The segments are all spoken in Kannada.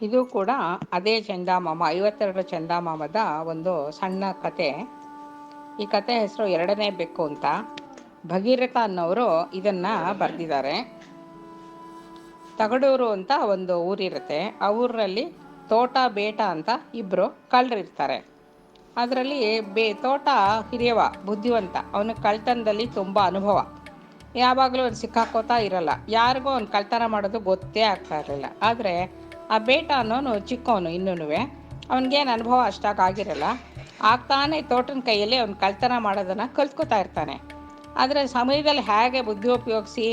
ಇದು ಕೂಡ ಅದೇ ಚಂದಮಾಮ 52 ಚಂದಮಾಮದ ಒಂದು ಸಣ್ಣ ಕತೆ. ಈ ಕತೆ ಹೆಸರು ಎರಡನೇ ಬೆಕ್ಕು ಅಂತ. ಭಗೀರಥ ಅನ್ನೋರು ಇದನ್ನು ಬರೆದಿದ್ದಾರೆ. ತಗಡೂರು ಅಂತ ಒಂದು ಊರಿರುತ್ತೆ. ಆ ಊರಲ್ಲಿ ತೋಟ ಬೇಟ ಅಂತ ಇಬ್ಬರು ಕಳ್ಳರಿರ್ತಾರೆ. ಅದರಲ್ಲಿ ತೋಟ ಹಿರಿಯವ, ಬುದ್ಧಿವಂತ. ಅವನಿಗೆ ಕಳ್ತನದಲ್ಲಿ ತುಂಬ ಅನುಭವ. ಯಾವಾಗಲೂ ಅವ್ನು ಸಿಕ್ಕಾಕೋತಾ ಇರಲ್ಲ. ಯಾರಿಗೂ ಅವ್ನು ಕಳ್ತನ ಮಾಡೋದು ಗೊತ್ತೇ ಆಗ್ತಾ ಇರಲಿಲ್ಲ. ಆದರೆ ಆ ಬೇಟ ಅನ್ನೋನು ಚಿಕ್ಕವನು, ಇನ್ನೂ ಅವನಿಗೇನು ಅನುಭವ ಅಷ್ಟಾಗಿರಲ್ಲ. ಆಗ್ತಾನೆ ತೋಟನ ಕೈಯಲ್ಲಿ ಅವ್ನು ಕಳ್ತನ ಮಾಡೋದನ್ನು ಕಲ್ತ್ಕೋತಾ ಇರ್ತಾನೆ. ಆದರೆ ಸಮಯದಲ್ಲಿ ಹೇಗೆ ಬುದ್ಧಿ ಉಪಯೋಗಿಸಿ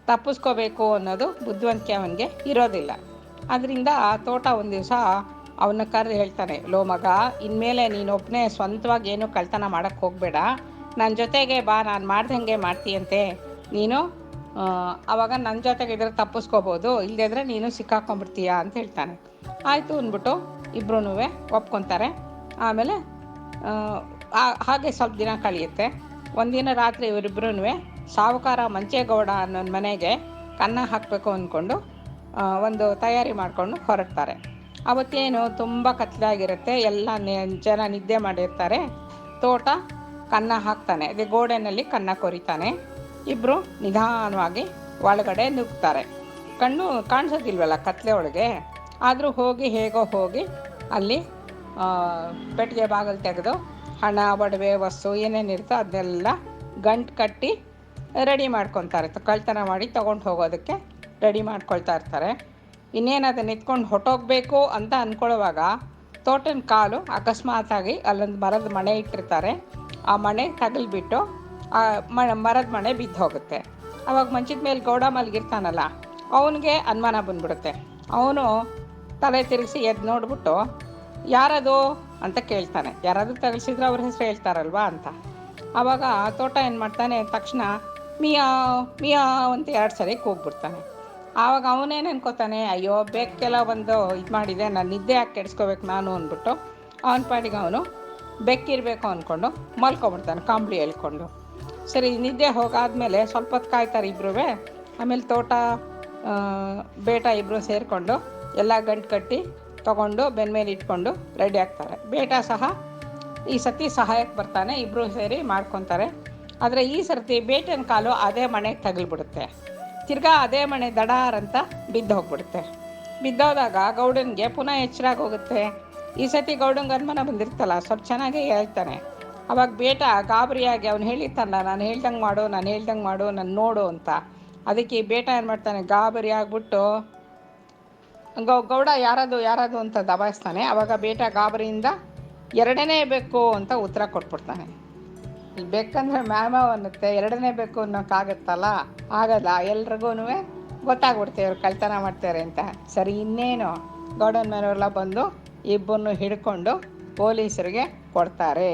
ತಪ್ಪಿಸ್ಕೋಬೇಕು ಅನ್ನೋದು ಬುದ್ಧಿವಂತಿಕೆ ಅವನಿಗೆ ಇರೋದಿಲ್ಲ. ಅದರಿಂದ ಆ ತೋಟ ಒಂದು ದಿವಸ ಅವನ್ನ ಕರೆದು ಹೇಳ್ತಾನೆ, ಲೋ ಮಗ, ಇನ್ಮೇಲೆ ನೀನೊಬ್ಬನೇ ಸ್ವಂತವಾಗಿ ಏನು ಕಳ್ತನ ಮಾಡೋಕ್ಕೆ ಹೋಗಬೇಡ, ನನ್ನ ಜೊತೆಗೆ ಬಾ, ನಾನು ಮಾಡ್ದಂಗೆ ಮಾಡ್ತೀಯಂತೆ ನೀನು. ಆವಾಗ ನನ್ನ ಜೊತೆಗೆ ಇದ್ರೆ ತಪ್ಪಿಸ್ಕೋಬೋದು, ಇಲ್ಲದಿದ್ರೆ ನೀನು ಸಿಕ್ಕಾಕೊಂಡ್ಬಿಡ್ತೀಯ ಅಂತ ಹೇಳ್ತಾನೆ. ಆಯಿತು ಅಂದ್ಬಿಟ್ಟು ಇಬ್ಬರೂ ಒಪ್ಕೊತಾರೆ. ಆಮೇಲೆ ಹಾಗೆ ಸ್ವಲ್ಪ ದಿನ ಕಳೆಯುತ್ತೆ. ಒಂದಿನ ರಾತ್ರಿ ಇವರಿಬ್ಬರೂ ಸಾಹುಕಾರ ಮಂಚೇಗೌಡ ಅನ್ನೋ ಮನೆಗೆ ಕನ್ನ ಹಾಕಬೇಕು ಅಂದ್ಕೊಂಡು ಒಂದು ತಯಾರಿ ಮಾಡಿಕೊಂಡು ಹೊರಡ್ತಾರೆ. ಅವತ್ತೇನು ತುಂಬ ಕತ್ಲಾಗಿರುತ್ತೆ. ಎಲ್ಲ ಜನ ನಿದ್ದೆ ಮಾಡಿರ್ತಾರೆ. ತೋಟ ಕನ್ನ ಹಾಕ್ತಾನೆ, ಅದೇ ಗೋಡೆನಲ್ಲಿ ಕನ್ನ ಕೊರಿತಾನೆ. ಇಬ್ಬರು ನಿಧಾನವಾಗಿ ಒಳಗಡೆ ನುಗ್ತಾರೆ. ಕಣ್ಣು ಕಾಣಿಸೋದಿಲ್ವಲ್ಲ ಕತ್ಲೆ ಒಳಗೆ. ಆದರೂ ಹೇಗೋ ಹೋಗಿ ಅಲ್ಲಿ ಪೆಟ್ಟಿಗೆ ಬಾಗಿಲು ತೆಗೆದು ಹಣ, ಒಡವೆ, ವಸ್ತು ಏನೇನಿರುತ್ತೋ ಅದನ್ನೆಲ್ಲ ಗಂಟು ಕಟ್ಟಿ ರೆಡಿ ಮಾಡ್ಕೊತಾರೆ. ಕಳ್ತನ ಮಾಡಿ ತೊಗೊಂಡು ಹೋಗೋದಕ್ಕೆ ರೆಡಿ ಮಾಡ್ಕೊಳ್ತಾ ಇರ್ತಾರೆ. ಇನ್ನೇನು ಅದನ್ನು ಎತ್ಕೊಂಡು ಹೊಟ್ಟೋಗ್ಬೇಕು ಅಂತ ಅಂದ್ಕೊಳ್ಳುವಾಗ ತೋಟನ ಕಾಲು ಅಕಸ್ಮಾತಾಗಿ ಅಲ್ಲೊಂದು ಮರದ ಮಣೆ ಇಟ್ಟಿರ್ತಾರೆ. ಆ ಮಣೆ ತಗಲ್ಬಿಟ್ಟು ಆ ಮರದ ಮಣೆ ಬಿದ್ದು ಹೋಗುತ್ತೆ. ಅವಾಗ ಮಂಚದ ಮೇಲೆ ಗೌಡ ಮಲಗಿರ್ತಾನಲ್ಲ, ಅವನಿಗೆ ಅನುಮಾನ ಬಂದ್ಬಿಡುತ್ತೆ. ಅವನು ತಲೆ ತಿರುಗಿಸಿ ಎದ್ದು ನೋಡ್ಬಿಟ್ಟು ಯಾರದು ಅಂತ ಕೇಳ್ತಾನೆ. ಯಾರಾದರೂ ತಗಲ್ಸಿದ್ರೆ ಅವ್ರ ಹೆಸರು ಹೇಳ್ತಾರಲ್ವಾ ಅಂತ. ಆವಾಗ ತೋಟ ಏನು ಮಾಡ್ತಾನೆ, ತಕ್ಷಣ ಮಿಯಾ ಮಿಯಾ ಅಂತ 2 ಸರಿ ಕೂಗ್ಬಿಡ್ತಾನೆ. ಆವಾಗ ಅವನೇನು ಅನ್ಕೋತಾನೆ, ಅಯ್ಯೋ ಬೆಕ್ಕೆಲ್ಲ ಒಂದು ಇದು ಮಾಡಿದೆ, ನಾನು ನಿದ್ದೆ ಯಾಕೆ ಕೆಡಿಸ್ಕೋಬೇಕು ನಾನು ಅಂದ್ಬಿಟ್ಟು ಅವನ ಪಾಡಿಗೆ ಅವನು ಬೆಕ್ಕಿರಬೇಕು ಅಂದ್ಕೊಂಡು ಮಲ್ಕೊಂಬಿಡ್ತಾನೆ ಕಂಬಳಿ ಹೇಳ್ಕೊಂಡು. ಸರಿ, ನಿದ್ದೆ ಹೋಗಾದ್ಮೇಲೆ ಸ್ವಲ್ಪ ಹೊತ್ತು ಕಾಯ್ತಾರೆ ಇಬ್ಬರೂ. ಆಮೇಲೆ ತೋಟ ಬೇಟ ಇಬ್ಬರು ಸೇರಿಕೊಂಡು ಎಲ್ಲ ಗಂಟು ಕಟ್ಟಿ ತೊಗೊಂಡು ಬೆನ್ಮೇಲೆ ಇಟ್ಕೊಂಡು ರೆಡಿ ಆಗ್ತಾರೆ. ಬೇಟ ಸಹ ಈ ಸತಿ ಸಹಾಯಕ್ಕೆ ಬರ್ತಾನೆ. ಇಬ್ಬರು ಸೇರಿ ಮಾಡ್ಕೊತಾರೆ. ಆದರೆ ಈ ಸರ್ತಿ ಬೇಟನ ಕಾಲು ಅದೇ ಮನೆಗೆ ತಗಲ್ಬಿಡುತ್ತೆ. ತಿರ್ಗಾ ಅದೇ ಮನೆ ದಡಾರ್ ಅಂತ ಬಿದ್ದು ಹೋಗ್ಬಿಡುತ್ತೆ. ಬಿದ್ದೋದಾಗ ಗೌಡನಿಗೆ ಪುನಃ ಎಚ್ಚರಾಗಿ ಹೋಗುತ್ತೆ. ಈ ಸತಿ ಗೌಡಂಗೆ ಅನುಮಾನ ಬಂದಿರ್ತಲ್ಲ, ಸ್ವಲ್ಪ ಚೆನ್ನಾಗೇ ಹೇಳ್ತಾನೆ. ಅವಾಗ ಬೇಟ ಗಾಬರಿಯಾಗಿ ಅವ್ನು ಹೇಳಿರ್ತಾನಲ್ಲ, ನಾನು ಹೇಳ್ದಂಗೆ ಮಾಡು, ನಾನು ನೋಡು ಅಂತ. ಅದಕ್ಕೆ ಈ ಬೇಟ ಏನು ಮಾಡ್ತಾನೆ, ಗಾಬರಿ ಆಗ್ಬಿಟ್ಟು ಗೌಡ ಯಾರದು ಅಂತ ದಬಾಯಿಸ್ತಾನೆ. ಆವಾಗ ಬೇಟ ಗಾಬರಿಯಿಂದ ಎರಡನೇ ಬೇಕು ಅಂತ ಉತ್ತರ ಕೊಟ್ಬಿಡ್ತಾನೆ. ಇಲ್ಲಿ ಬೇಕಂದ್ರೆ ಮ್ಯಾಮ ಅನ್ನುತ್ತೆ, ಎರಡನೇ ಬೇಕು ಅನ್ನೋಕ್ಕಾಗತ್ತಲ್ಲ, ಆಗಲ್ಲ. ಎಲ್ರಿಗೂ ಗೊತ್ತಾಗ್ಬಿಡ್ತೇವೆ ಅವ್ರು ಕಳ್ತನ ಮಾಡ್ತಾರೆ ಅಂತ. ಸರಿ, ಇನ್ನೇನು ಗೌಡನ ಮನೆಯವರೆಲ್ಲ ಬಂದು ಇಬ್ಬರನ್ನು ಹಿಡ್ಕೊಂಡು ಪೊಲೀಸರಿಗೆ ಕೊಡ್ತಾರೆ.